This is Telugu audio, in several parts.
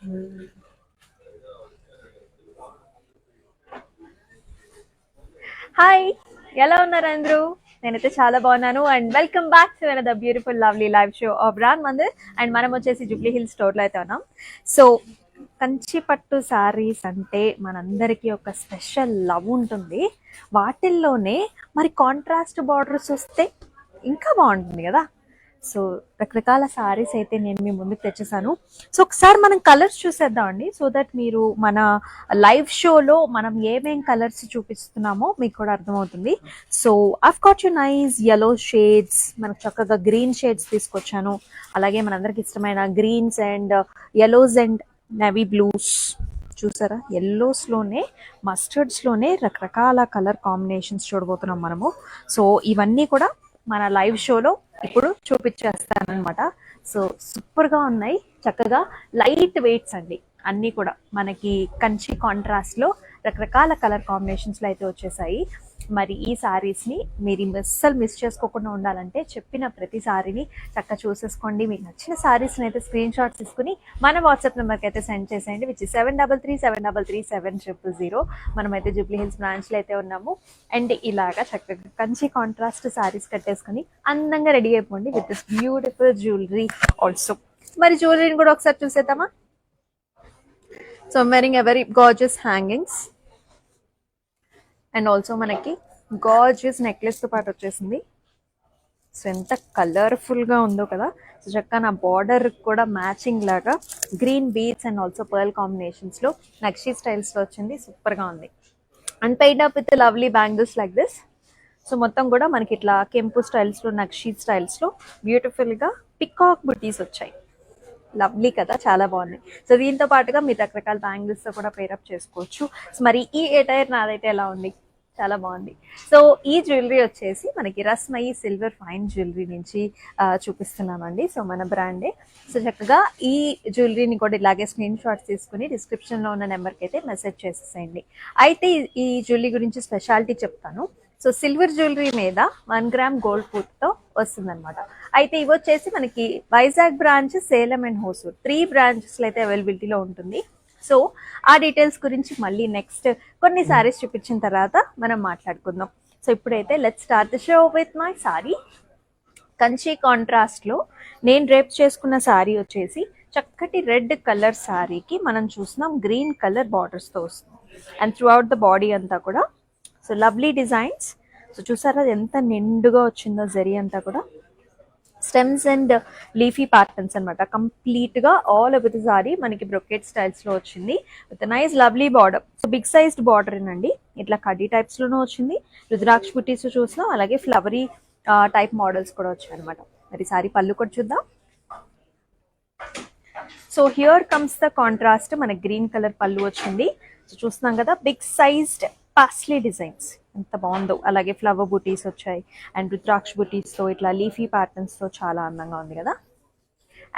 హాయ్, ఎలా ఉన్నారు అందరూ? నేనైతే చాలా బాగున్నాను. And welcome back to another beautiful lovely live show of Ran Mandir. And మనం వచ్చేసి జూబ్లీ హిల్స్ స్టోర్లో అయితే ఉన్నాం. సో కంచి పట్టు శారీస్ అంటే మనందరికీ ఒక స్పెషల్ లవ్ ఉంటుంది. వాటిల్లోనే మరి కాంట్రాస్ట్ బార్డర్స్ వస్తే ఇంకా బాగుంటుంది కదా. సో రకరకాల సారీస్ అయితే నేను మీ ముందుకు తెచ్చేసాను. సో ఒకసారి మనం కలర్స్ చూసేద్దామండి, సో దట్ మీరు మన లైవ్ షోలో మనం ఏమేం కలర్స్ చూపిస్తున్నామో మీకు కూడా అర్థమవుతుంది. So I've got you nice yellow shades, మనకు చక్కగా గ్రీన్ షేడ్స్ తీసుకొచ్చాను. అలాగే మనందరికి ఇష్టమైన greens and yellows and navy blues చూసారా, ఎల్లోస్లోనే మస్టర్డ్స్లోనే రకరకాల కలర్ కాంబినేషన్స్ చూడబోతున్నాం మనము. సో ఇవన్నీ కూడా మన లైవ్ షోలో ఇప్పుడు చూపించేస్తానమాట. సో సూపర్గా ఉన్నాయి, చక్కగా లైట్ వెయిట్స్ అండి. అన్నీ కూడా మనకి కంచి కాంట్రాస్ట్లో రకరకాల కలర్ కాంబినేషన్స్లో అయితే వచ్చేసాయి. మరి ఈ శారీస్ని మీరు అస్సలు మిస్ చేసుకోకుండా ఉండాలంటే చెప్పిన ప్రతి శారీని చక్కగా చూసేసుకోండి. మీకు నచ్చిన శారీస్ని అయితే స్క్రీన్ షాట్స్ తీసుకుని మన వాట్సాప్ నెంబర్కి అయితే సెండ్ చేసేయండి, విచ్ 7337337000. మనమైతే జూబ్లీ హిల్స్ బ్రాంచ్లో అయితే ఉన్నాము. అండ్ ఇలాగా చక్కగా కంచి కాంట్రాస్ట్ శారీస్ కట్టేసుకుని అందంగా రెడీ అయిపోండి with this beautiful jewellery also. మరి జ్యువెలరీని కూడా ఒకసారి చూసేద్దామా? So I'm వెరింగ్ a very gorgeous hangings and also మనకి గార్జియస్ నెక్లెస్తో పాటు వచ్చేసింది. సో ఎంత కలర్ఫుల్గా ఉందో కదా. సో చక్కగా నా బార్డర్ కూడా మ్యాచింగ్ లాగా green beads and also pearl కాంబినేషన్స్లో నక్షీ స్టైల్స్లో వచ్చింది. సూపర్గా ఉంది. And paired up with lovely bangles like this. So మొత్తం కూడా మనకి ఇట్లా కెంపు స్టైల్స్లో నక్షీ స్టైల్స్లో బ్యూటిఫుల్గా పికాక్ బుటీస్ వచ్చాయి. లవ్లీ కదా, చాలా బాగున్నాయి. సో దీంతో పాటుగా మీరు రకరకాల బ్యాంగిల్స్తో కూడా పేరప్ చేసుకోవచ్చు. సో మరి ఈ ఎటైర్ నాదైతే ఎలా ఉంది? చాలా బాగుంది. సో ఈ జ్యువెలరీ వచ్చేసి మనకి రస్మయి సిల్వర్ ఫైన్ జ్యువెలరీ నుంచి చూపిస్తున్నామండి. సో మన బ్రాండే. సో చక్కగా ఈ జ్యువెలరీని కూడా ఇలాగే స్క్రీన్ షాట్స్ తీసుకుని డిస్క్రిప్షన్లో ఉన్న నెంబర్కి అయితే మెసేజ్ చేసేసేయండి. అయితే ఈ జ్యువెలరీ గురించి స్పెషాలిటీ చెప్తాను. సో సిల్వర్ జ్యువెలరీ మీద 1 గ్రామ్ గోల్డ్ పూట్తో వస్తుందన్నమాట. అయితే ఇవి వచ్చేసి మనకి వైజాగ్ బ్రాంచ్, సేలం అండ్ హోసూర్ 3 బ్రాంచెస్లో అయితే అవైలబిలిటీలో ఉంటుంది. సో ఆ డీటెయిల్స్ గురించి మళ్ళీ నెక్స్ట్ కొన్ని సారీస్ చూపించిన తర్వాత మనం మాట్లాడుకుందాం. సో ఇప్పుడైతే let's start the show with my sorry. Kanchi కాంట్రాస్ట్లో నేను రేప్ చేసుకున్న సారీ వచ్చేసి చక్కటి రెడ్ కలర్ సారీకి మనం చూస్తున్నాం గ్రీన్ కలర్ బార్డర్స్తో వస్తుంది. And through out the body అంతా కూడా సో లవ్లీ డిజైన్స్. సో చూసారా ఎంత నిండుగా వచ్చిందో జరీ అంతా కూడా. స్టెమ్స్ అండ్ లీఫీ ప్యాటర్న్స్ అనమాట. కంప్లీట్గా ఆల్ ఓవర్ ది సారీ మనకి బ్రొకెట్ స్టైల్స్లో వచ్చింది with nice lovely border. So big sized border ఏనండి, ఇట్లా కడ్డీ టైప్స్లోనూ వచ్చింది. రుద్రాక్ష బుటీస్ చూసినా, అలాగే ఫ్లవరీ టైప్ మోడల్స్ కూడా వచ్చాయి అనమాట. మరి సారీ పళ్ళు కూడా చూద్దాం. So here comes the contrast. మనకి గ్రీన్ కలర్ పళ్ళు వచ్చింది. సో చూస్తున్నాం కదా, బిగ్ సైజ్డ్ పాస్లీ డిజైన్స్ ఎంత బాగుందో. అలాగే ఫ్లవర్ బుటీస్ వచ్చాయి అండ్ రుద్రాక్ష బుటీస్తో ఇట్లా లీఫీ ప్యాటర్న్స్తో చాలా అందంగా ఉంది కదా.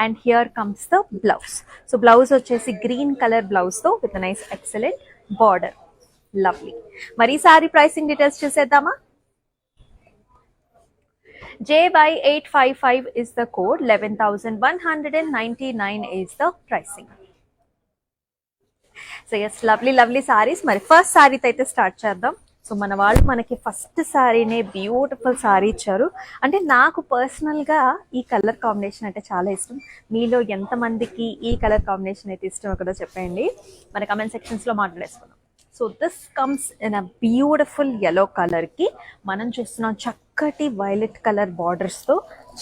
And here comes the blouse. So blouse వచ్చేసి గ్రీన్ కలర్ బ్లౌజ్తో with nice excellent border. Lovely. మరి సారీ ప్రైసింగ్ డీటెయిల్స్ చూసేద్దామా? JY855 is the code, 11,199 is the pricing. So yes, lovely lovely saris. మరి ఫస్ట్ సారీతో అయితే స్టార్ట్ చేద్దాం. సో మన వాళ్ళు మనకి ఫస్ట్ సారీనే బ్యూటిఫుల్ సారీ ఇచ్చారు. అంటే నాకు పర్సనల్గా ఈ కలర్ కాంబినేషన్ అంటే చాలా ఇష్టం. మీలో ఎంతమందికి ఈ కలర్ కాంబినేషన్ అయితే ఇష్టమో కూడా చెప్పండి, మన కమెంట్ సెక్షన్స్లో మాట్లాడేసుకుందాం. So this comes in a beautiful yellow కలర్కి మనం చూస్తున్నాం చక్కటి వైలెట్ కలర్ బార్డర్స్తో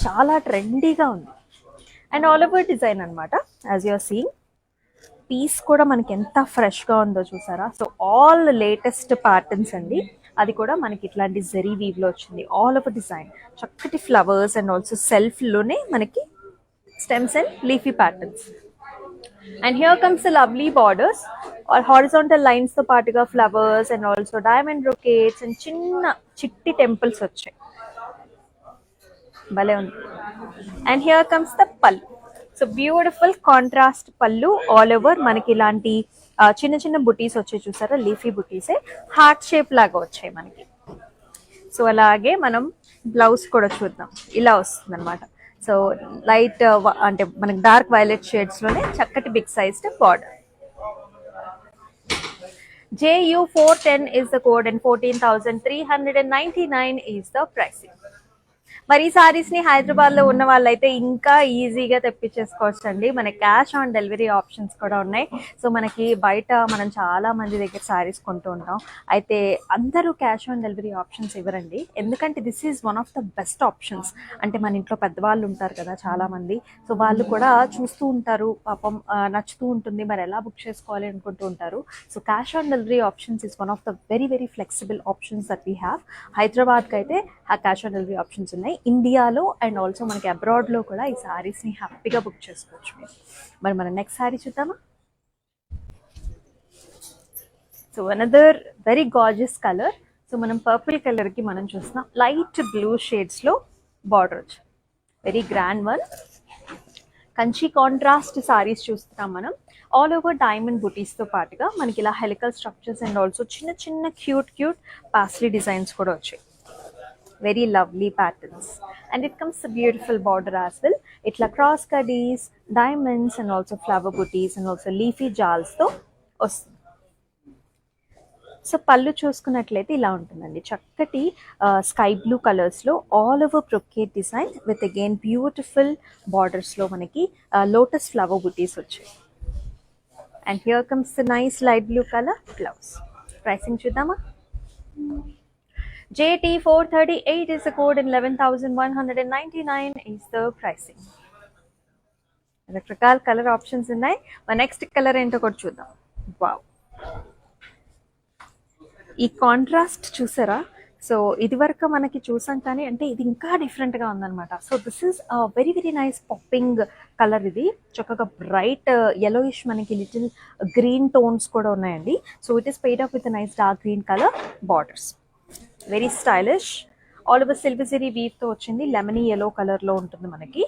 చాలా ట్రెండీగా ఉంది. అండ్ ఆల్ ఓవర్ డిజైన్ అనమాట. యాజ్ యూఆర్ సీయింగ్, పీస్ కూడా మనకి ఎంత ఫ్రెష్గా ఉందో చూసారా. సో ఆల్ లేటెస్ట్ ప్యాటర్న్స్ అండి. అది కూడా మనకి ఇట్లాంటి జరీ వీవ్లో వచ్చింది. ఆల్ ఓవర్ డిజైన్ చక్కటి ఫ్లవర్స్ అండ్ ఆల్సో సెల్ఫ్లోనే మనకి stems and leafy patterns. And here comes the lovely borders or horizontal లైన్స్తో పాటుగా flowers and also diamond brocades and చిన్న చిట్టి టెంపుల్స్ వచ్చాయి. భలే ఉంది. And here comes the pallu. So beautiful contrast pallu. All over మనకి ఇలాంటి చిన్న చిన్న బుటీస్ వచ్చాయి చూసారా, లీఫీ బుటీసే హార్ట్ షేప్ లాగా వచ్చాయి మనకి. సో అలాగే మనం బ్లౌజ్ కూడా చూద్దాం. ఇలా వస్తుంది అనమాట. సో లైట్ అంటే మనకి డార్క్ వైలెట్ షేడ్స్లోనే చక్కటి big sized border. JU410 is the code and 14,399 is the pricing. మరి ఈ సారీస్ ని హైదరాబాద్ లో ఉన్న వాళ్ళైతే ఇంకా ఈజీగా తెప్పించేసుకోవచ్చు అండి. మనకి క్యాష్ ఆన్ డెలివరీ ఆప్షన్స్ కూడా ఉన్నాయి. సో మనకి బయట మనం చాలా మంది దగ్గర సారీస్ కొంటూ ఉంటాం, అయితే అందరూ క్యాష్ ఆన్ డెలివరీ ఆప్షన్స్ ఇవ్వరండి. ఎందుకంటే this is one of the best options. అంటే మన ఇంట్లో పెద్దవాళ్ళు ఉంటారు కదా చాలా మంది, సో వాళ్ళు కూడా చూస్తూ ఉంటారు, పాపం నచ్చుతూ ఉంటుంది, మరి ఎలా బుక్ చేసుకోవాలి అనుకుంటూ ఉంటారు. So cash on delivery options is one of the very very flexible options that we have. హైదరాబాద్కి అయితే ఆ క్యాష్ ఆన్ డెలివరీ ఆప్షన్స్ ఉన్నాయి. ఇండియాలో అండ్ ఆల్సో మనకి అబ్రాడ్లో కూడా ఈ శారీస్ని హ్యాపీగా బుక్ చేసుకోవచ్చు మీరు. మరి మనం నెక్స్ట్ శారీ చూద్దామా? So another very gorgeous colour. So మనం పర్పుల్ కలర్కి మనం చూస్తున్నాం లైట్ బ్లూ షేడ్స్లో బార్డర్ వచ్చి very grand one. Kanchi contrast saris చూస్తున్నాం మనం. ఆల్ ఓవర్ డైమండ్ బుటీస్తో పాటుగా మనకి ఇలా హెలికల్ స్ట్రక్చర్స్ అండ్ ఆల్సో చిన్న చిన్న క్యూట్ పాస్లీ డిజైన్స్ కూడా వచ్చాయి. Very lovely patterns, and it comes a beautiful border as well. Itla cross kadis, diamonds and also flower booties and also leafy jals తో వస్తుంది. సో పళ్ళు చూసుకున్నట్లయితే ఇలా ఉంటుందండి, చక్కటి స్కై బ్లూ కలర్స్లో all over brocade design with again beautiful బార్డర్స్లో మనకి లోటస్ ఫ్లవర్ బుటీస్ వచ్చాయి. And here comes the nice light blue colour blouse. Pricing చూద్దామా? JT438 is the code and 11,199 is the pricing. రకరకాల కలర్ ఆప్షన్స్ ఉన్నాయి. మన నెక్స్ట్ కలర్ ఏంటో కూడా చూద్దాం. వావ్, ఈ కాంట్రాస్ట్ చూసారా? సో ఇది వరకు మనకి చూసాం కానీ అంటే ఇది ఇంకా డిఫరెంట్గా ఉందన్నమాట. So this is very very nice popping colour. ఇది చక్కగా బ్రైట్ yellowish మనకి లిటిల్ గ్రీన్ టోన్స్ కూడా ఉన్నాయండి. So it is paid up with nice dark green colour borders. Very stylish. All over silver zari వీవ్తో వచ్చింది. లెమనీ yellow కలర్లో ఉంటుంది మనకి.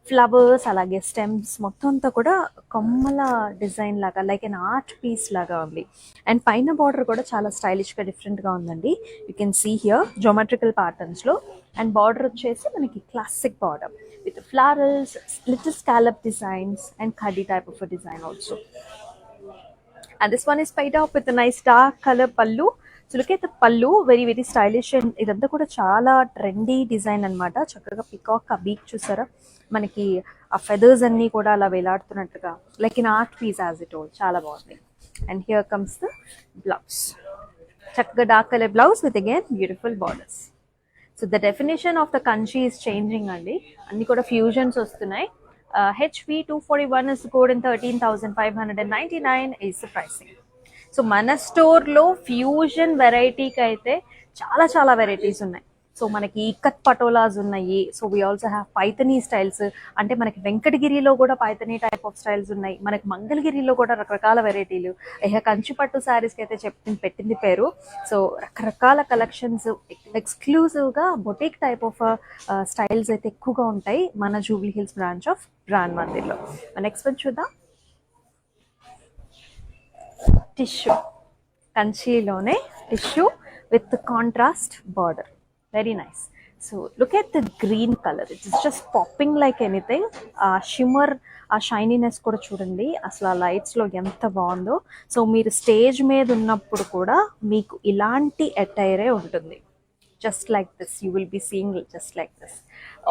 ఫ్లవర్స్ అలాగే స్టెమ్స్ మొత్తం అంతా కూడా కొమ్మల డిజైన్ లాగా లైక్ ఎన్ ఆర్ట్ పీస్ లాగా ఉంది. అండ్ పైన బార్డర్ కూడా చాలా స్టైలిష్గా డిఫరెంట్గా ఉందండి. You can see here geometrical ప్యాటర్న్స్లో. అండ్ బార్డర్ వచ్చేసి మనకి classic border with florals, little scallop designs and కడ్డీ type of design also. And this one is paid up with a nice dark color pallu. So look at the pallu, very very stylish. And ఇదంతా కూడా చాలా ట్రెండీ డిజైన్ అనమాట. చక్కగా పికాక్ ఆ బీక్ చూసారా, మనకి ఆ ఫెదర్స్ అన్నీ కూడా అలా వేలాడుతున్నట్టుగా like in art piece as it all. చాలా బాగుంది. And here comes the blouse. చక్కగా dark colour blouse with again beautiful borders. So the definition of the Kanchi is changing అండి. అన్ని కూడా ఫ్యూజన్స్ వస్తున్నాయి. HV241 is the code and 13,599 is the pricing. So మన స్టోర్లో ఫ్యూజన్ వెరైటీకి అయితే చాలా చాలా వెరైటీస్ ఉన్నాయి. సో మనకి ఇక్కత్ పటోలాస్ ఉన్నాయి. So we also have Paithani styles. అంటే మనకి వెంకటగిరిలో కూడా పైథనీ టైప్ ఆఫ్ స్టైల్స్ ఉన్నాయి. మనకి మంగళగిరిలో కూడా రకరకాల వెరైటీలు. కంచి పట్టు శారీస్కి అయితే పెట్టింది పేరు. సో రకరకాల కలెక్షన్స్ ఎక్స్క్లూజివ్గా బొటిక్ టైప్ ఆఫ్ స్టైల్స్ అయితే ఎక్కువగా ఉంటాయి మన జూబ్లీ హిల్స్ బ్రాంచ్ ఆఫ్ బ్రాండ్ మందిర్లో. నెక్స్ట్ వన్ చూద్దాం. టిష్యూ, కంచిలోనే tissue with contrast border. Very nice. So look at the green colour, it is just popping like anything. ఆ షిమ్మర్, ఆ షైనీనెస్ కూడా చూడండి అసలు ఆ లైట్స్లో ఎంత బాగుందో. సో మీరు స్టేజ్ మీద ఉన్నప్పుడు కూడా మీకు ఇలాంటి అటైరే ఉంటుంది. Just like this you will be seeing just like this.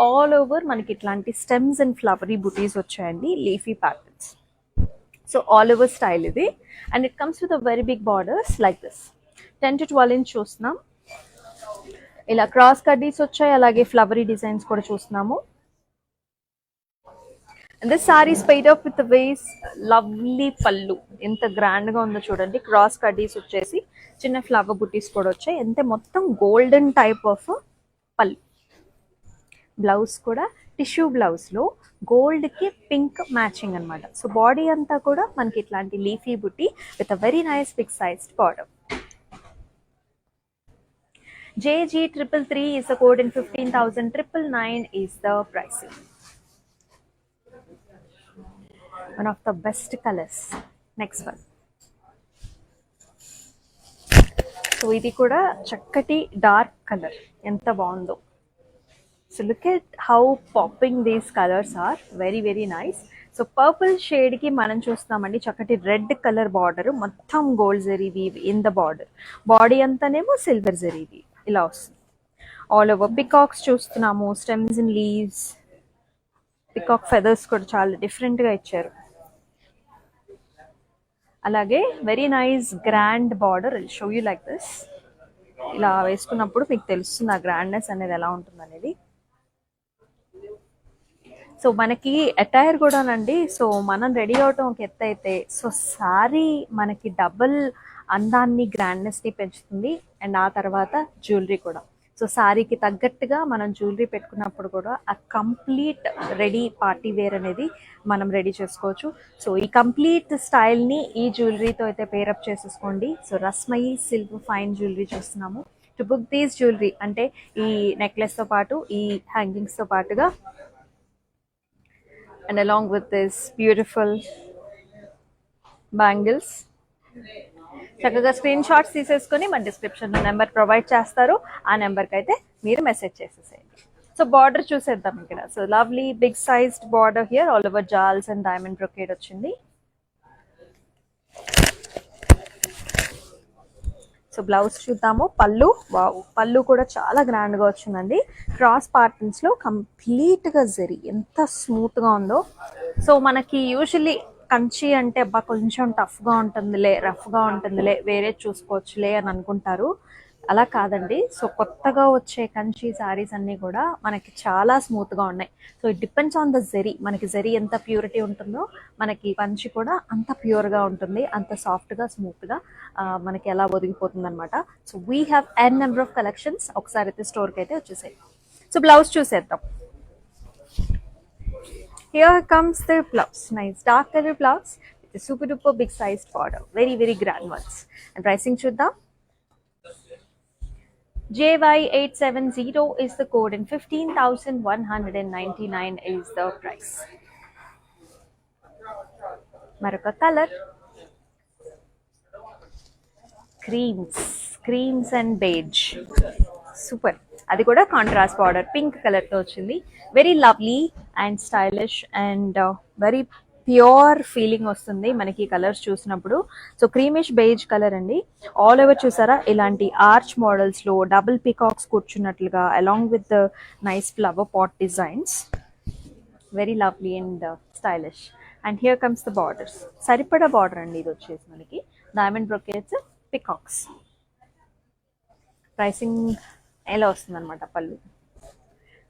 All over మనకి ఇట్లాంటి స్టెమ్స్ అండ్ ఫ్లవరీ బుటీస్ వచ్చాయండి, leafy patterns. So all over style ఇది. And it comes with a very big borders like this. 10 to 12 inch చూస్తున్నాం. ఇలా క్రాస్ కడ్డీస్ వచ్చాయి, అలాగే ఫ్లవరీ డిజైన్స్ కూడా చూస్తున్నాము. And this sorry is paid up with ways lovely పళ్ళు. ఎంత గ్రాండ్ గా ఉందో చూడండి. క్రాస్ కడ్డీస్ వచ్చేసి చిన్న ఫ్లవర్ బుటీస్ కూడా వచ్చాయి. ఎంత మొత్తం గోల్డెన్ టైప్ ఆఫ్ పళ్ళు. బ్లౌజ్ కూడా టిష్యూ బ్లౌజ్ లో గోల్డ్ కి పింక్ మ్యాచింగ్ అనమాట. సో బాడీ అంతా కూడా మనకి ఇట్లాంటి లీఫీ బుట్టి with a very nice big sized border. JG333 is the code and 15,999 is the pricing. One of the best colors. Next one. So ఇది కూడా చక్కటి డార్క్ కలర్, ఎంత బాగుందో. So look at how popping these colours are, very very nice. So purple షేడ్కి మనం చూస్తున్నామండి చక్కటి రెడ్ కలర్ బార్డర్, మొత్తం gold zari weave in the border. Body అంతానేమో సిల్వర్ జరీ వీవ్ ఇలా వస్తుంది. ఆల్ ఓవర్ పికాక్స్ చూస్తున్నాము, stems and leaves, peacock feathers కూడా చాలా డిఫరెంట్గా ఇచ్చారు. అలాగే very nice grand border, show you like this. ఇలా వేసుకున్నప్పుడు మీకు తెలుస్తుంది ఆ గ్రాండ్నెస్ అనేది ఎలా ఉంటుంది అనేది. సో మనకి అటైర్ కూడానండి, సో మనం రెడీ అవటం ఒక ఎత్తు అయితే, సో శారీ మనకి డబుల్ అందాన్ని గ్రాండ్నెస్ని పెంచుతుంది. అండ్ ఆ తర్వాత జ్యువెలరీ కూడా. సో శారీకి తగ్గట్టుగా మనం జ్యువెలరీ పెట్టుకున్నప్పుడు కూడా ఆ కంప్లీట్ రెడీ పార్టీ వేర్ అనేది మనం రెడీ చేసుకోవచ్చు. సో ఈ కంప్లీట్ స్టైల్ని ఈ జ్యువెలరీతో అయితే పేరప్ చేసేసుకోండి. So Rasmayi silk fine jewellery చూస్తున్నాము. టు బుక్ దీస్ జ్యువెలరీ అంటే ఈ నెక్లెస్తో పాటు ఈ హ్యాంగింగ్స్తో పాటుగా and along with this beautiful bangles, చక్కగా స్క్రీన్ షాట్స్ తీసేసుకొని మన డిస్క్రిప్షన్లో నెంబర్ ప్రొవైడ్ చేస్తారు. ఆ నెంబర్కి అయితే మీరు మెసేజ్ చేసేసేయండి. సో బార్డర్ చూసేద్దాం ఇక్కడ. So lovely big sized border here, all over జాల్స్ అండ్ డైమండ్ బ్రొకేడ్ వచ్చింది. సో బ్లౌజ్ చూద్దాము. పళ్ళు, వావ్, పళ్ళు కూడా చాలా గ్రాండ్గా వచ్చిందండి. క్రాస్ ప్యాటర్న్స్లో కంప్లీట్గా జరీ ఎంత స్మూత్గా ఉందో. సో మనకి యూజువల్లీ కంచి అంటే అబ్బా కొంచెం టఫ్గా ఉంటుందిలే, రఫ్గా ఉంటుందిలే, వేరే చూసుకోవచ్చులే అని అనుకుంటారు. అలా కాదండి. సో కొత్తగా వచ్చే కంచి శారీస్ అన్నీ కూడా మనకి చాలా స్మూత్గా ఉన్నాయి. So it depends on the zari. మనకి జరీ ఎంత ప్యూరిటీ ఉంటుందో మనకి కంచి కూడా అంత ప్యూర్గా ఉంటుంది, అంత సాఫ్ట్గా స్మూత్గా మనకి ఎలా ఒదిగిపోతుంది అనమాట. So we have an number of collections. ఒకసారి అయితే స్టోర్కి అయితే వచ్చేసాయి. సో బ్లౌజ్ చూసేద్దాం. Here comes the blouse. Nice dark color blouse with a super duper big sized border. Very very grand ones. And pricing chuddam. JY870 is the code and 15,199 is the price. Maroka color. Creams and beige. Super. అది కూడా కాంట్రాస్ట్ బార్డర్ పింక్ కలర్తో వచ్చింది. Very lovely and stylish and very pure feeling వస్తుంది మనకి కలర్స్ చూసినప్పుడు. సో క్రీమిష్ బేజ్ కలర్ అండి. ఆల్ ఓవర్ చూసారా ఇలాంటి ఆర్చ్ మోడల్స్లో డబుల్ పికాక్స్ కూర్చున్నట్లుగా along with nice flower pot designs. Very lovely and stylish. And here comes the borders. సరిపడా బార్డర్ అండి ఇది వచ్చేసి మనకి. Diamond brocades, peacocks. ప్రైసింగ్ ఎలా వస్తుందన్నమాట. పళ్ళు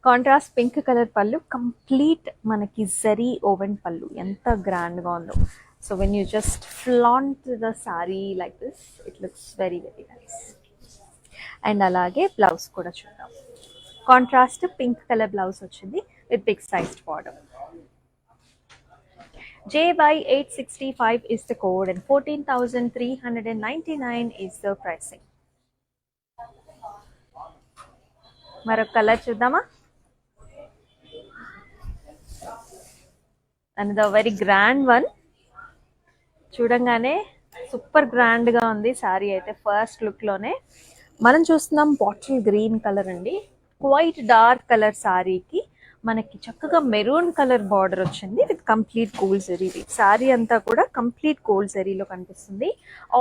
కాంట్రాస్ట్ పింక్ కలర్ పళ్ళు, కంప్లీట్ మనకి జరీ ఓవెన్ పళ్ళు, ఎంత గ్రాండ్గా ఉందో. So when you just flaunt the sari like this it looks very very nice. And అలాగే బ్లౌజ్ కూడా చూద్దాం. కాంట్రాస్ట్ పింక్ కలర్ బ్లౌజ్ వచ్చింది with big sized border. JY865 is the code and 14,399 is the pricing. మరొక కలర్ చూద్దామా. And very grand one. చూడంగానే సూపర్ గ్రాండ్గా ఉంది శారీ అయితే. ఫస్ట్ లుక్లోనే మనం చూస్తున్నాం బాటిల్ గ్రీన్ కలర్ అండి. క్వైట్ డార్క్ కలర్ శారీకి మనకి చక్కగా మెరూన్ కలర్ బార్డర్ వచ్చింది with complete gold zari. Sari అంతా కూడా కంప్లీట్ గోల్డ్ జరీలో కనిపిస్తుంది.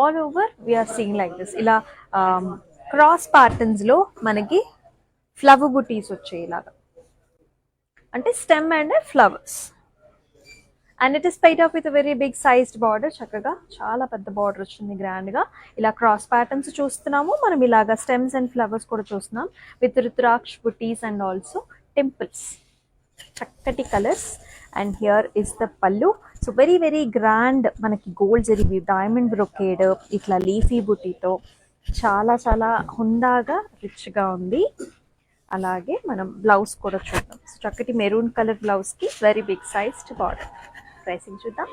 All over we are seeing like this. ఇలా క్రాస్ ప్యాటర్న్స్లో మనకి ఫ్లవర్ బుటీస్ వచ్చాయి ఇలాగా, అంటే stem and flowers. And it is paid off with very big sized border. చక్కగా చాలా పెద్ద బార్డర్ వచ్చింది గ్రాండ్గా. ఇలా క్రాస్ ప్యాటర్న్స్ చూస్తున్నాము మనం. ఇలాగా స్టెమ్స్ అండ్ ఫ్లవర్స్ కూడా చూస్తున్నాం with rudraksha buttis and also temples. చక్కటి colours. And here is the పళ్ళు. సో వెరీ వెరీ గ్రాండ్ మనకి గోల్డ్ జరీ డైమండ్ బ్రొకేడ్ ఇట్లా లీఫీ బుటీతో చాలా చాలా హుందాగా రిచ్గా ఉంది. అలాగే మనం బ్లౌజ్ కూడా చూద్దాం. చక్కటి మెరూన్ కలర్ బ్లౌజ్కి very big sized border. Pricing చూద్దాం.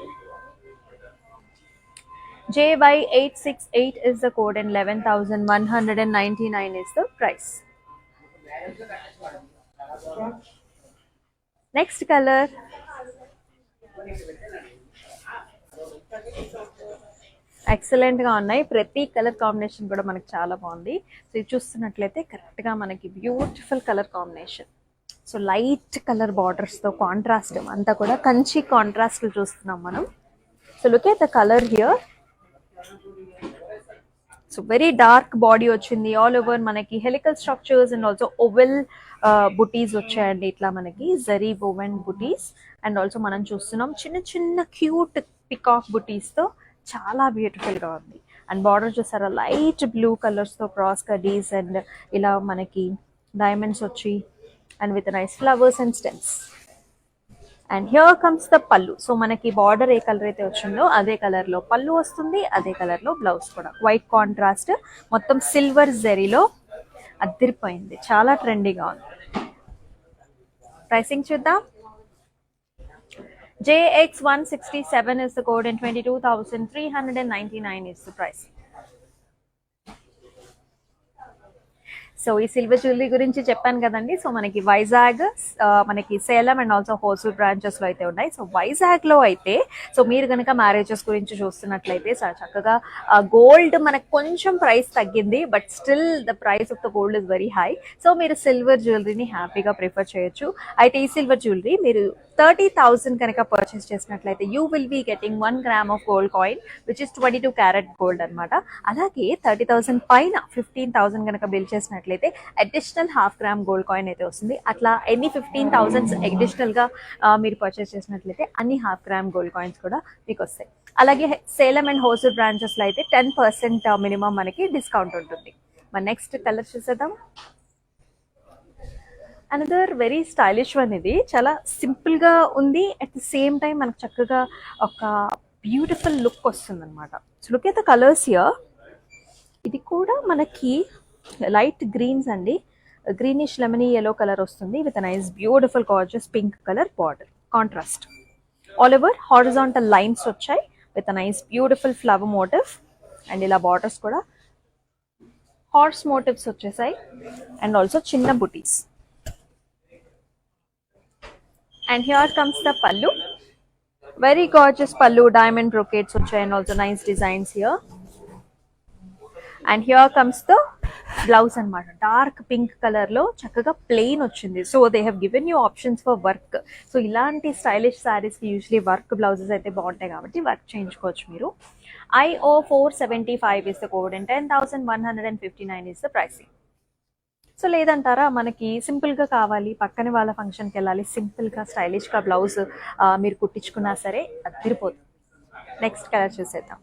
JY868 is the code and 11,199 is the price. Next color. ఎక్సలెంట్గా ఉన్నాయి. ప్రతి కలర్ కాంబినేషన్ కూడా మనకి చాలా బాగుంది. సో ఇది చూస్తున్నట్లయితే కరెక్ట్గా మనకి beautiful colour combination. So light colour బార్డర్స్తో కాంట్రాస్ట్ అంతా కూడా కంచి కాంట్రాస్ట్ చూస్తున్నాం మనం. So look at the colour here. So very dark body వచ్చింది. ఆల్ ఓవర్ మనకి helical structures and also oval బుటీస్ వచ్చాయండి. ఇట్లా మనకి జరీ ఓవెన్ బుటీస్ అండ్ ఆల్సో మనం చూస్తున్నాం చిన్న చిన్న క్యూట్ పికాక్ బుటీస్తో చాలా బ్యూటిఫుల్గా ఉంది. అండ్ బార్డర్ చూసారా లైట్ బ్లూ కలర్స్తో క్రాస్ కడీస్ అండ్ ఇలా మనకి డైమండ్స్ వచ్చి and with nice flowers and stems. And here comes the పళ్ళు. సో మనకి బార్డర్ ఏ కలర్ అయితే వచ్చిందో అదే కలర్లో పళ్ళు వస్తుంది, అదే కలర్లో బ్లౌజ్ కూడా వైట్ కాంట్రాస్ట్ మొత్తం సిల్వర్ జరీలో అదిరిపోయింది. చాలా ట్రెండీగా ఉంది. ప్రైసింగ్ చూద్దాం. JX167 is the code and 22,399 is the price. So ఈ సిల్వర్ జ్యువెలరీ గురించి చెప్పాను కదండి. సో మనకి వైజాగ్, మనకి సేలం అండ్ ఆల్సో హోసూర్ బ్రాంచెస్లో అయితే ఉన్నాయి. సో వైజాగ్లో అయితే సో మీరు కనుక మ్యారేజెస్ గురించి చూస్తున్నట్లయితే చక్కగా గోల్డ్ మనకు కొంచెం ప్రైస్ తగ్గింది, but still the price of the gold is very high. So మీరు సిల్వర్ జ్యువెలరీని హ్యాపీగా ప్రిఫర్ చేయొచ్చు. అయితే ఈ సిల్వర్ జ్యువెలరీ మీరు 30,000 కనుక పర్చేస్ చేసినట్లయితే you will be getting 1 gram of gold coin which is 22 carat gold అనమాట. అలాగే 30,000 పైన 15,000 కనుక బిల్ చేసినట్లయితే అడిషనల్ ½ గ్రామ్ గోల్డ్ కాయిన్ అయితే వస్తుంది. అట్లా ఎన్ని 15,000 అడిషనల్గా మీరు పర్చేస్ చేసినట్లయితే అన్ని ½ గ్రామ్ గోల్డ్ కాయిన్స్ కూడా మీకు వస్తాయి. అలాగే సేలం అండ్ హోసూర్ బ్రాంచెస్లో అయితే 10% మినిమం మనకి డిస్కౌంట్ ఉంటుంది. మన నెక్స్ట్ కలర్ చూసేద్దాం. Another very stylish one. ఇది చాలా సింపుల్గా ఉంది, అట్ ద సేమ్ టైం మనకు చక్కగా ఒక బ్యూటిఫుల్ లుక్ వస్తుంది అనమాట. So look at the colours here. ఇది కూడా మనకి లైట్ గ్రీన్స్ అండి, గ్రీనిష్ లెమనీ ఎల్లో కలర్ వస్తుంది with nice beautiful gorgeous pink colour border contrast. All over horizontal lines వచ్చాయి with nice beautiful flower motif and ఇలా బార్డర్స్ కూడా హార్స్ మోటివ్స్ వచ్చేసాయి అండ్ ఆల్సో చిన్న బుటీస్. And here comes the pallu. Very gorgeous pallu, diamond brocades వచ్చాయి and also nice designs here. And here comes the blouse అనమాట. డార్క్ పింక్ కలర్ లో చక్కగా ప్లెయిన్ వచ్చింది. So they have given you options for work. So ఇలాంటి స్టైలిష్ శారీస్ కి యూజువలీ వర్క్ బ్లౌజెస్ అయితే బాగుంటాయి కాబట్టి వర్క్ చేయించుకోవచ్చు మీరు. IO475 is the code and 10,159 is the pricing. So లేదంటారా మనకి సింపుల్గా కావాలి, పక్కన వాళ్ళ ఫంక్షన్కి వెళ్ళాలి, సింపుల్గా స్టైలిష్గా బ్లౌజ్ మీరు కుట్టించుకున్నా సరే అదిరిపోతుంది. నెక్స్ట్ కలర్ చూసేద్దాం.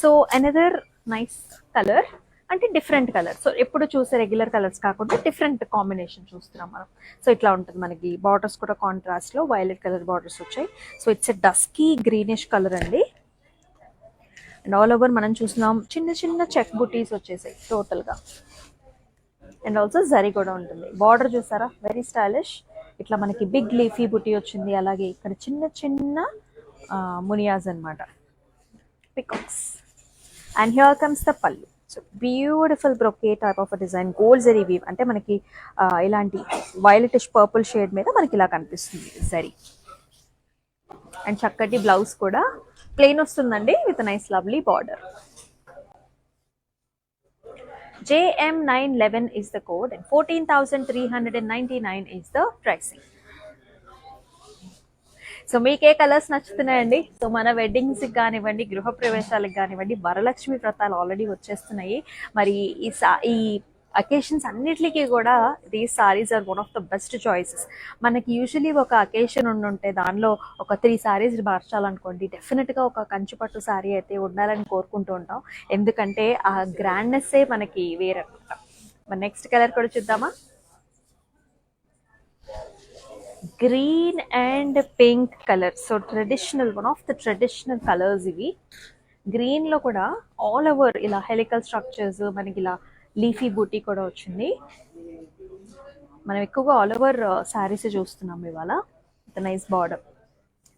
సో అనదర్ నైస్ కలర్, అంటే డిఫరెంట్ కలర్. సో ఎప్పుడు చూసే రెగ్యులర్ కలర్స్ కాకుండా డిఫరెంట్ కాంబినేషన్ చూస్తున్నాం మనం. సో ఇట్లా ఉంటుంది మనకి. బార్డర్స్ కూడా కాంట్రాస్ట్లో వైలెట్ కలర్ బార్డర్స్ వచ్చాయి. So it's a dusky greenish colour అండి. అండ్ ఆల్ ఓవర్ మనం చూస్తున్నాం చిన్న చిన్న చెక్ బుటీస్ వచ్చేసాయి టోటల్గా. అండ్ ఆల్సో జరీ కూడా ఉంటుంది. బార్డర్ చూసారా వెరీ స్టైలిష్. ఇట్లా మనకి బిగ్ లీఫీ బుటీ వచ్చింది. అలాగే ఇక్కడ చిన్న చిన్న మునియాజ్ అనమాట, peacocks. And here comes the pallu. So beautiful brocade type of design, gold zari weave. అంటే మనకి ఇలాంటి వైలెటిష్ పర్పుల్ షేడ్ మీద మనకి ఇలా కనిపిస్తుంది జరీ. అండ్ చక్కటి బ్లౌజ్ కూడా ప్లెయిన్ వస్తుందండి with nice lovely border. JM911 is the code and 14,399 is the pricing. So మీకే కలర్స్ నచ్చుతున్నాయండి? సో మన వెడ్డింగ్స్కి కానివ్వండి, గృహప్రవేశాలకు కానివ్వండి, వరలక్ష్మి వ్రతాలు ఆల్రెడీ వచ్చేస్తున్నాయి. మరి ఈ అకేషన్స్ అన్నిటికీ కూడా these saris are one of the best choices. మనకి యూజువలీ ఒక అకేషన్ ఉంటే దానిలో ఒక 3 సారీస్ మార్చాలనుకోండి, డెఫినెట్గా ఒక కంచిపట్టు సారీ అయితే ఉండాలని కోరుకుంటూ ఉంటాం. ఎందుకంటే ఆ గ్రాండ్నెస్సే మనకి వేరనమాట. మరి నెక్స్ట్ కలర్ కూడా చూద్దామా. Green and pink colour. So traditional, one of the traditional colours ఇవి. గ్రీన్లో కూడా ఆల్ ఓవర్ ఇలా హెలికల్ స్ట్రక్చర్స్, మనకి ఇలా లీఫీ బూటీ కూడా వచ్చింది. మనం ఎక్కువగా ఆల్ ఓవర్ శారీస్ చూస్తున్నాం ఇవాళ. విత్ నైస్ బార్డర్,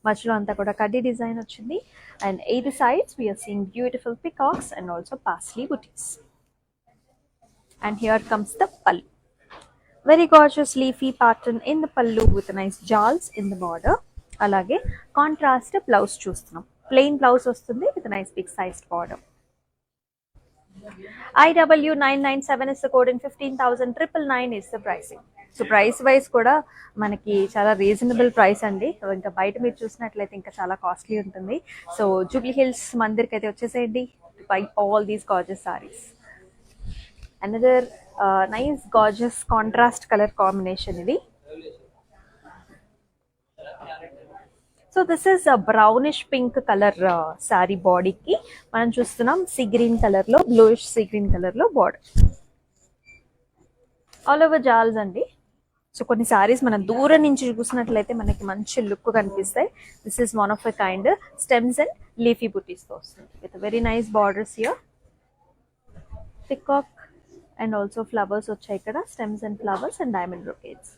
మధ్యలో అంతా కూడా కడ్డీ డిజైన్ వచ్చింది. And 8 sides we are seeing beautiful peacocks and also parsley booties. And here comes the pallu. Very gorgeous leafy pattern in the pallu with a nice jawls in the border. అలాగే కాంట్రాస్ట్ బ్లౌజ్ చూస్తున్నాం. ప్లెయిన్ బ్లౌజ్ వస్తుంది with nice big sized border. IW997 is the code and 15,999 is the pricing. So price wise కూడా మనకి చాలా రీజనబుల్ ప్రైస్ అండి. ఇంకా బయట మీరు చూసినట్లయితే ఇంకా చాలా కాస్ట్లీ ఉంటుంది. సో జూబ్లీ హిల్స్ మందిర్కి అయితే వచ్చేసేయండి buy all these gorgeous saris. Another nice gorgeous contrast colour combination ఇది. So this is brownish pink colour sari. బాడీకి మనం చూస్తున్నాం సీ గ్రీన్ కలర్లో, బ్లూయిష్ సీ గ్రీన్ కలర్లో బార్డర్. ఆల్ ఓవర్ జాల్స్ అండి. సో కొన్ని సారీస్ మనం దూరం నుంచి చూసినట్లయితే మనకి మంచి లుక్ కనిపిస్తాయి. This is one of a kind stems and leafy బుటీస్తో వస్తుంది with very nice borders here. Peacock and also flowers వచ్చాయి ఇక్కడ, stems and flowers and diamond brocades.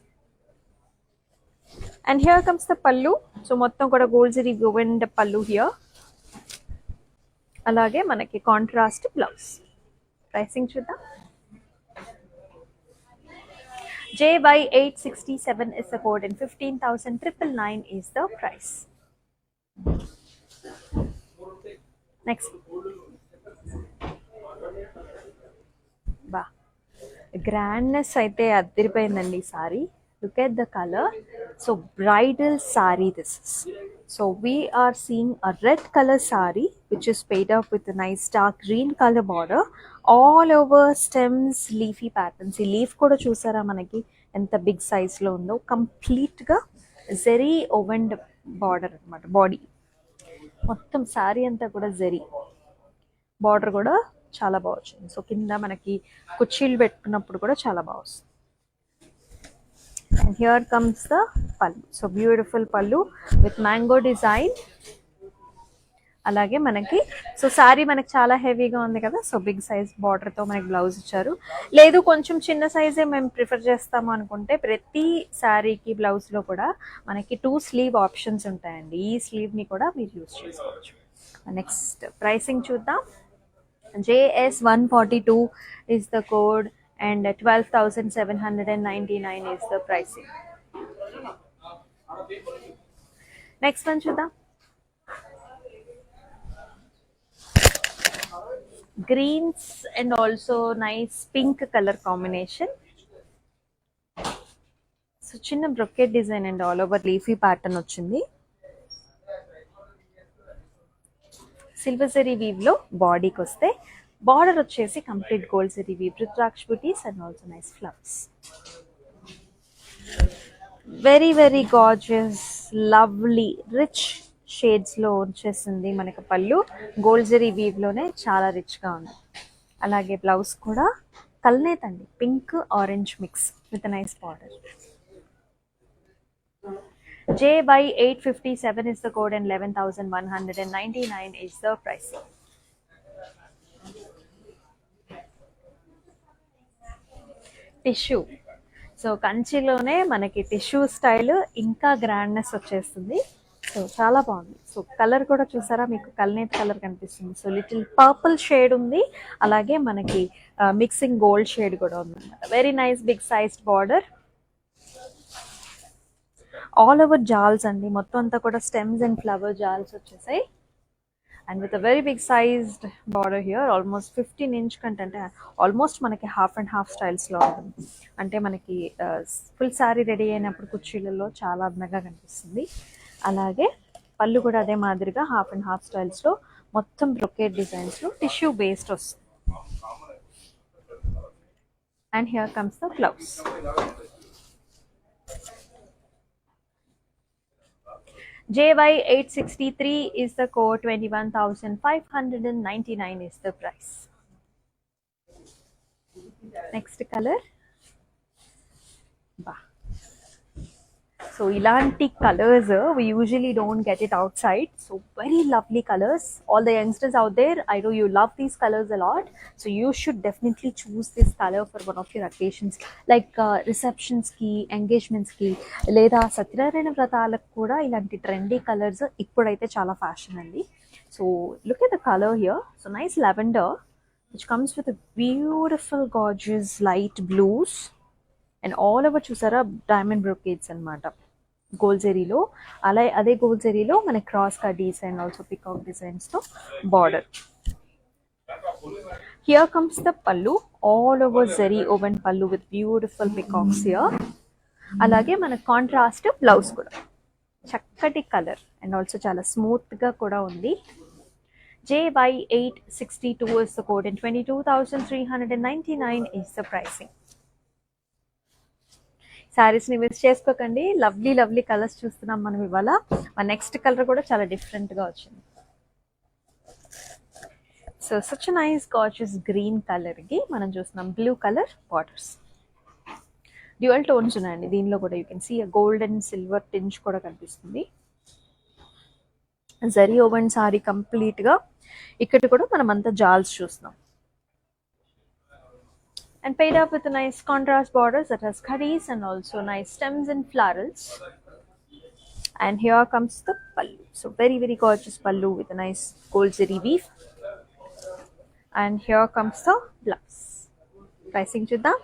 And here comes the pallu. సో మొత్తం కూడా gold zari woven pallu here. అలాగే మనకి కాంట్రాస్ట్ బ్లౌజ్. ప్రైసింగ్ చూద్దాం. JY867 is the code and 15,999 is the price. Next. Wow. Grandness aithe adiripoyindandi saree. Look at the color. So bridal saree this is. So we are seeing a red color saree which is paid up with a nice dark green color border. All over stems, leafy patterns. ఈ లీఫ్ కూడా చూసారా మనకి ఎంత బిగ్ సైజ్ లో ఉందో. కంప్లీట్ గా జెరీ ఓవెండ్ బార్డర్ అన్నమాట. బాడీ మొత్తం శారీ అంతా కూడా జెరీ బార్డర్ కూడా చాలా బాగా వచ్చింది. సో కింద మనకి కుర్చీలు పెట్టుకున్నప్పుడు కూడా చాలా బాగా వస్తుంది. And here comes the pallu. So beautiful pallu with mango design. అలాగే మనకి సో శారీ మనకి చాలా హెవీగా ఉంది కదా. సో బిగ్ సైజ్ బార్డర్తో మనకి బ్లౌజ్ ఇచ్చారు. లేదు కొంచెం చిన్న సైజే మేము ప్రిఫర్ చేస్తాము అనుకుంటే ప్రతి శారీకి బ్లౌజ్లో కూడా మనకి 2 స్లీవ్ ఆప్షన్స్ ఉంటాయండి. ఈ స్లీవ్ని కూడా మీరు యూజ్ చేసుకోవచ్చు. నెక్స్ట్ ప్రైసింగ్ చూద్దాం. JS142 is the code and 12,799 is the pricing. Next one చూద్దాం. Greens and also nice pink color combination. So చిన్న brocade design and all over leafy pattern వచ్చింది. సిల్వర్ జరీ వీవ్ లో బాడీకి వస్తే బార్డర్ వచ్చేసి complete gold zari weave, rudraksha buttis and also nice flowers. Very very gorgeous lovely rich shades లో వచ్చేసింది మనకి పళ్ళు. గోల్డ్ జరీ వీవ్ లోనే చాలా రిచ్ గా ఉంది. అలాగే బ్లౌజ్ కూడా కల్నేత్ అండి, pink orange mix with nice border. JY857 is the code and 11,199 is the pricing. Tissue. So కంచిలోనే మనకి టిష్యూ స్టైల్ ఇంకా గ్రాండ్నెస్ వచ్చేస్తుంది. సో చాలా బాగుంది. సో కలర్ కూడా చూసారా మీకు కల్నేత్ కలర్ కనిపిస్తుంది. సో లిటిల్ పర్పుల్ షేడ్ ఉంది, అలాగే మనకి మిక్సింగ్ గోల్డ్ షేడ్ కూడా ఉంది అనమాట. Very nice big sized border. All over జాల్స్ అండి, మొత్తం అంతా కూడా స్టెమ్స్ అండ్ ఫ్లవర్ జాల్స్ వచ్చేసాయి. And with a very big sized border here. Almost 15 inch కంటే అంటే ఆల్మోస్ట్ మనకి హాఫ్ అండ్ హాఫ్ స్టైల్స్లో ఉంటుంది. అంటే మనకి ఫుల్ శారీ రెడీ అయినప్పుడు కుర్చీలలో చాలా అందంగా కనిపిస్తుంది. అలాగే పళ్ళు కూడా అదే మాదిరిగా హాఫ్ అండ్ హాఫ్ స్టైల్స్లో మొత్తం బ్రొకేడ్ డిజైన్స్లో టిష్యూ బేస్డ్ వస్తుంది. And here comes the blouse. JY863 is the code, 21,599 is the price. Next color. Bah. So ilanti colors we usually don't get it outside. So very lovely colors. All the youngsters out there, I know you love these colors a lot. So you should definitely choose this color for one of your occasions like receptions ki, engagements ki, leda satyarayana vrataలకు కూడా ఇలాంటి trendy colors ఇప్పుడైతే చాలా ఫ్యాషన్ అండి. So look at the color here. So nice lavender which comes with a beautiful gorgeous light blues and all over చూసారా diamond brocades అన్నమాట గోల్డ్ జరీలో. అలా అదే గోల్డ్ జరీలో మన క్రాస్ కడీస్ అండ్ ఆల్సో పికాక్ డిజైన్స్ తో border. Here comes the pallu, all over zari woven pallu with beautiful peacocks here. అలాగే మన కాంట్రాస్ట్ బ్లౌజ్ కూడా చక్కటి కలర్ అండ్ ఆల్సో చాలా స్మూత్ గా కూడా ఉంది. JY862 is the code and 22,399 is the pricing. Saris ని మిస్ చేసుకోకండి. లవ్లీ కలర్స్ చూస్తున్నాం మనం ఇవాళ. మన నెక్స్ట్ కలర్ కూడా చాలా డిఫరెంట్ గా వచ్చింది. So such nice gorgeous green colour కి మనం చూస్తున్నాం blue colour borders. Dual tones ఉన్నాయండి దీనిలో కూడా. You can see gold and silver tinge కూడా కనిపిస్తుంది. జరీ ఓవెన్ సారీ కంప్లీట్ గా. ఇక్కడ కూడా మనం అంతా జాల్స్ చూస్తున్నాం. And paid up with a nice contrast borders that has curries and also nice stems and florals. And here comes the pallu. So very gorgeous pallu with a nice gold zari weave. And here comes the blouse. Pricing chuddam.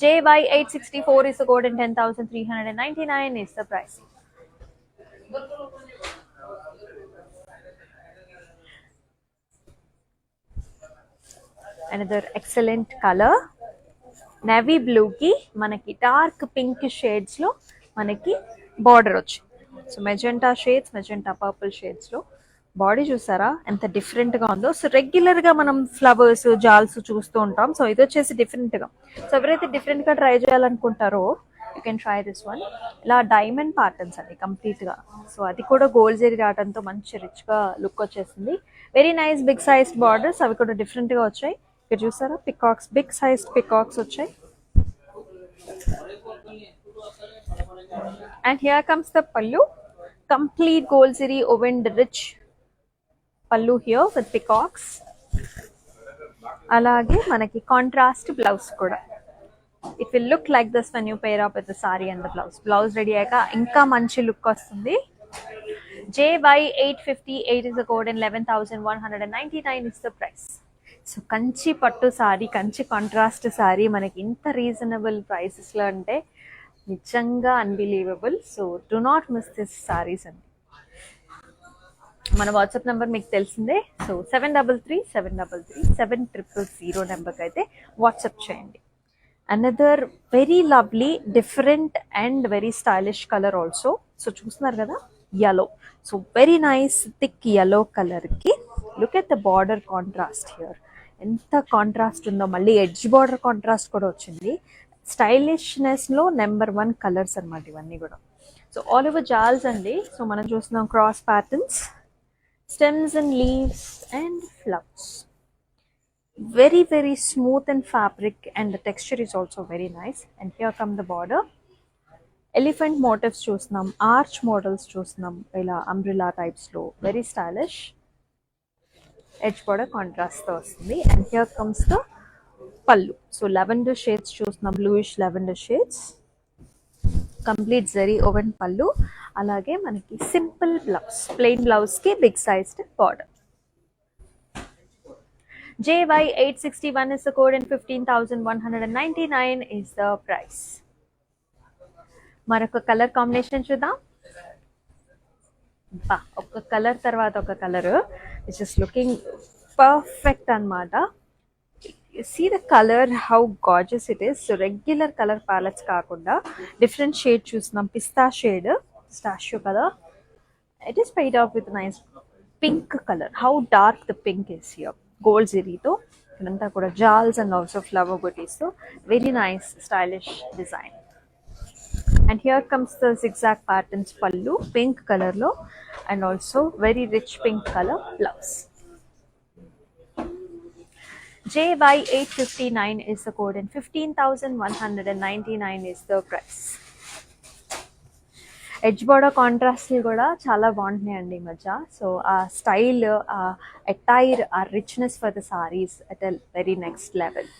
JY864 is the code and 10,399 is the pricing. Another excellent color, navy blue ki manaki dark pink shades lo manaki border వచ్చి. So magenta shades, magenta purple shades లో బాడీ చూసారా ఎంత డిఫరెంట్ గా ఉందో. సో రెగ్యులర్ గా మనం ఫ్లవర్స్ జాల్స్ చూస్తూ ఉంటాం. సో ఇది వచ్చేసి డిఫరెంట్ గా. సో ఎవరైతే డిఫరెంట్ గా ట్రై చేయాలనుకుంటారో you can try this one. ఇలా డైమండ్ ప్యాటర్న్స్ అండి కంప్లీట్ గా. సో అది కూడా గోల్డ్ జరీ రావడంతో మంచి రిచ్ గా లుక్ వచ్చేసింది. Very nice big size borders, అవి కూడా డిఫరెంట్ గా వచ్చాయి. ఇక్కడ చూసారా పికాక్స్, బిగ్ సైజ్ పికాక్స్ వచ్చాయి. And here comes the pallu, complete gold zari woven rich pallu here with peacocks. అలాగే మనకి కాంట్రాస్ట్ బ్లౌజ్ కూడా. It will look like this when you pair up with the sari and the blouse. Blouse ready అయ్యాక ఇంకా మంచి లుక్ వస్తుంది. JY858 is the code and 11,199 is the price. So Kanchi పట్టు సారీ, కంచి కాంట్రాస్ట్ సారీ మనకి ఇంత రీజనబుల్ ప్రైసెస్లో అంటే నిజంగా unbelievable. So do not miss this saris అండి. మన వాట్సాప్ నెంబర్ మీకు తెలిసిందే. సో 7337337000 నెంబర్కి అయితే వాట్సాప్ చేయండి. Another very lovely different and very stylish colour also. So చూస్తున్నారు కదా yellow. So very nice thick yellow కలర్కి look at the border contrast here. ఎంత కాంట్రాస్ట్ ఉందో. మళ్ళీ ఎడ్జ్ బార్డర్ కాంట్రాస్ట్ కూడా వచ్చింది. స్టైలిష్నెస్లో నెంబర్ 1 కలర్స్ అనమాట ఇవన్నీ కూడా. సో ఆల్ ఓవర్ జాల్స్ అండి. సో మనం చూస్తున్నాం cross patterns, stems and leaves and flowers. very smooth and fabric and the texture is also very nice. And here come the border. Elephant motifs చూస్తున్నాం, ఆర్చ్ మోడల్స్ చూస్తున్నాం, ఇలా అంబ్రిలా టైప్స్లో వెరీ స్టైలిష్. ఎడ్జ్ బార్డర్ కాంట్రాస్ట్తో వస్తుంది. And here comes the pallu. So lavender shades చూస్తున్నాం, bluish lavender shades, complete zari woven pallu. అలాగే మనకి సింపుల్ బ్లౌజ్, ప్లెయిన్ బ్లౌజ్కి big sized border. JY861 is the code and 15,199 is the price. మరొక కలర్ కాంబినేషన్ చూద్దాం. ఒక కలర్ తర్వాత ఒక colour it's just looking perfect అనమాట. See the colour how gorgeous it is. So regular colour palettes కాకుండా డిఫరెంట్ షేడ్ చూస్తున్నాం. పిస్తా shade, pistachio colour. It is paid off with nice pink colour. How dark the pink is here. Gold జరీతో ఇదంతా కూడా జాల్స్ అండ్ ఆల్సో ఫ్లవర్ బుటీస్తో very nice stylish design. And here comes the zigzag patterns pallu, pink color lo, and also very rich pink color blouse. JY859 is the code and 15,199 is the price. Edge border contrast కూడా చాలా బాగుంటున్నాయండి ఈ మధ్య. సో ఆ స్టైల్, ఆ అటైర్, ఆ richness for the saris at a very next level.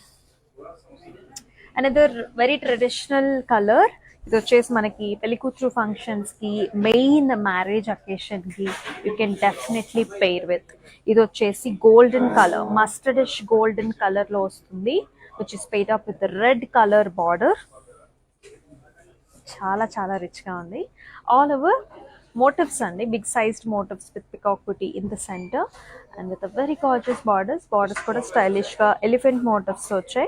Another very traditional colour. ఇది వచ్చేసి మనకి పెళ్లికూతురు ఫంక్షన్స్కి, మెయిన్ మ్యారేజ్ అకేషన్కి you can definitely pair with. ఇది వచ్చేసి గోల్డెన్ కలర్, మస్టర్డిష్ గోల్డెన్ కలర్లో వస్తుంది, which is paid up with red colour border. చాలా రిచ్గా ఉంది. All over motifs and big sized motifs with peacock booty in the center and with a very gorgeous borders kuda stylish ga elephant motifs vachai.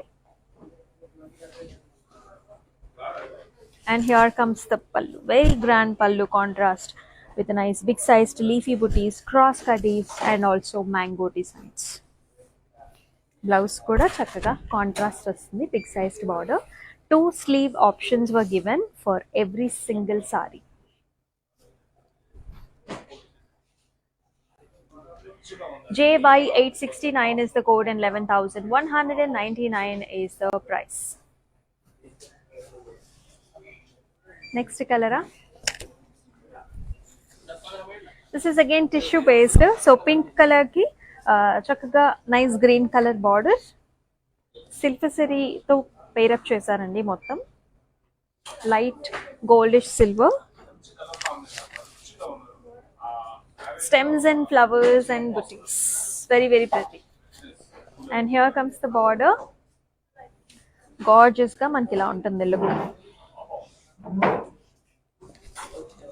And here comes the pallu, very grand pallu contrast with a nice big sized leafy booties, cross cutties and also mango designs. Blouse kuda chakkaga contrast vastundi, big sized border. 2 sleeve options were given for every single saree. JY869 is the code and 11,199 is the price. Next color. This is again tissue based. So pink color ki chakkaga nice green color border. Silk saree to pair up chesarandi mottam. Light goldish silver. Stems and flowers and booties. Very, very pretty. And here comes the border. Gorgeous ga manki ila untundi look.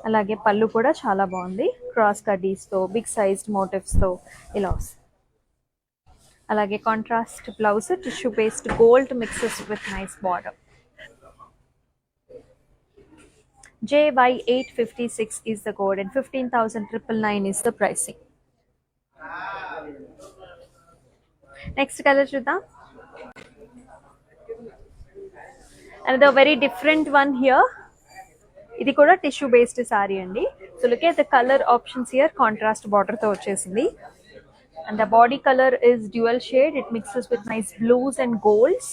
అలాగే పళ్ళు కూడా చాలా బాగుంది, క్రాస్ కడ్డీస్ తో బిగ్ సైజ్డ్ మోటివ్స్ తో ఇలా వస్తుంది. అలాగే contrast blouse tissue based gold mixes with nice border. JY856 is the code and 15,999 is the pricing. Next color చూద్దాం. Another very different one here. ఇది కూడా టిష్యూ బేస్డ్ సారీ అండి. So look at the colour options here, contrast border తో వచ్చేసింది. And the body colour is dual shade. It mixes with nice blues and golds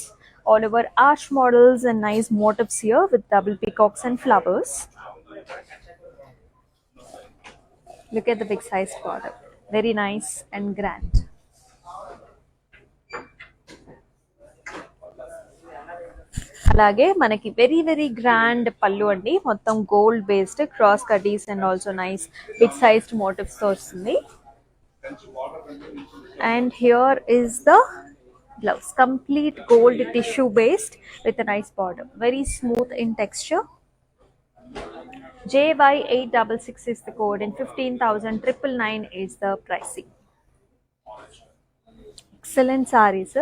all over arch models and nice motifs here with double peacocks and flowers. Look at the big size border, very nice and grand. అలాగే మనకి వెరీ వెరీ గ్రాండ్ పళ్ళు అండి, మొత్తం గోల్డ్ బేస్డ్ క్రాస్ కడ్డీస్ and also nice big sized motifs తో వస్తుంది. And here is the blouse, complete gold tissue based with a nice border, very smooth in texture. JY866 is the code and 15,999 is the pricing. Excellent saris.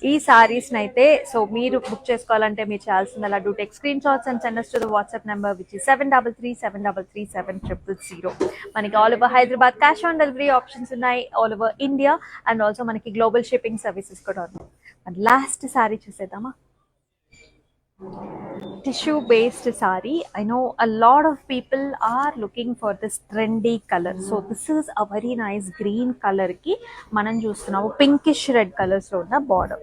ఈ సారీస్ నైతే సో మీరు బుక్ చేసుకోవాలంటే మీరు చేయాల్సిందలా do take screen shots and send us to the WhatsApp number which is 7337337000. మనకి all over Hyderabad cash on delivery options ఉన్నాయి, all over India and also మనకి గ్లోబల్ షిప్పింగ్ సర్వీసెస్ కూడా ఉన్నాయి. మరి లాస్ట్ సారీ చూసేద్దామా. Tissue based saree. I know a lot of people are looking for this trendy color. So this is a very nice green color ki manam chustunnam pinkish red colors lo unna border.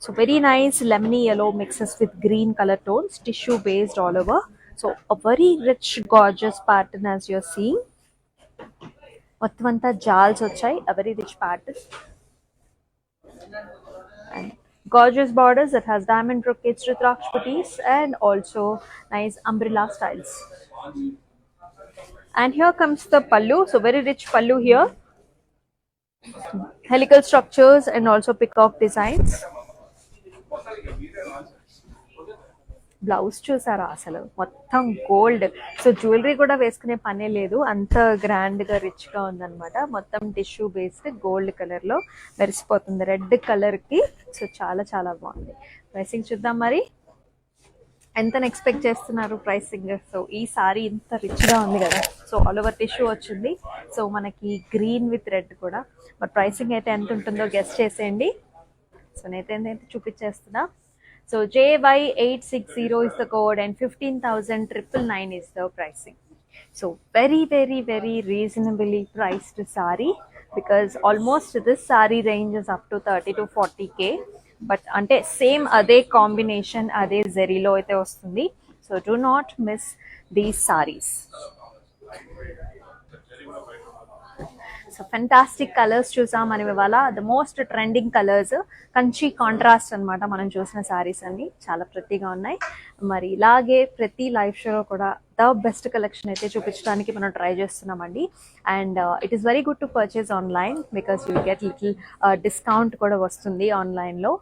So very nice lemony yellow mixes with green color tones, tissue based all over. So a very rich gorgeous pattern as you're seeing. Mottavanta jals vachai, a very rich pattern. And gorgeous borders that has diamond brocades, Rudraksh booties and also nice umbrella styles. And here comes the pallu. So very rich pallu here, helical structures and also peacock designs. Blouse చూసారా అసలు మొత్తం గోల్డ్. సో జ్యువెలరీ కూడా వేసుకునే పనే లేదు, అంత గ్రాండ్ గా రిచ్ గా ఉందన్నమాట. మొత్తం టిష్యూ బేస్డ్ గోల్డ్ కలర్ లో మెరిసిపోతుంది రెడ్ కలర్ కి. సో చాలా చాలా బాగుంది. ప్రైసింగ్ చూద్దాం మరి, ఎంత ఎక్స్పెక్ట్ చేస్తున్నారు ప్రైసింగ్. సో ఈ సారీ ఇంత రిచ్ గా ఉంది కదా, సో ఆల్ ఓవర్ టిష్యూ వచ్చింది. సో మనకి గ్రీన్ విత్ రెడ్ కూడా. మరి ప్రైసింగ్ అయితే ఎంత ఉంటుందో గెస్ట్ చేసేయండి. సో నేనైతే చూపించేస్తున్నా. So JY860 is the code and 15,999 is the pricing. So very very very reasonably priced saree, because almost this saree range is up to 30 to 40k. But ante same ade combination ade zari lo aithe vastundi. So do not miss these sarees. So fantastic colours చూసాం మనం ఇవాళ. The most trending colours, Kanchi contrast అనమాట. మనం చూసిన శారీస్ అన్ని చాలా ప్రతిగా ఉన్నాయి. మరి ఇలాగే ప్రతి లైవ్ షోలో కూడా ద బెస్ట్ కలెక్షన్ అయితే చూపించడానికి మనం ట్రై చేస్తున్నామండి. And it is very good to purchase online because you get little discount కూడా వస్తుంది ఆన్లైన్లో.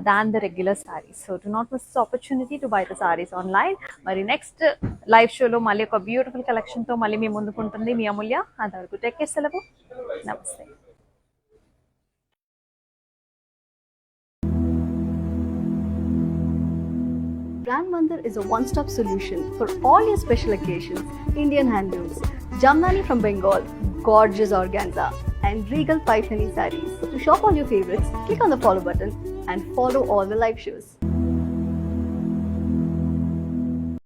than the regular sarees. So do not miss this opportunity to buy the sarees online. మరి నెక్స్ట్ లైవ్ షోలో మళ్ళీ ఒక బ్యూటిఫుల్ కలెక్షన్తో మళ్ళీ మీ ముందుకుంటుంది మీ అమూల్య. అంతవరకు టేక్ కేర్, సెలవు, నమస్తే. Brand Mandir is a one-stop solution for all your special occasions. Indian handlooms, Jamnani from Bengal, gorgeous organza, and regal Paithani sarees. To shop all your favorites, click on the follow button and follow all the live shows.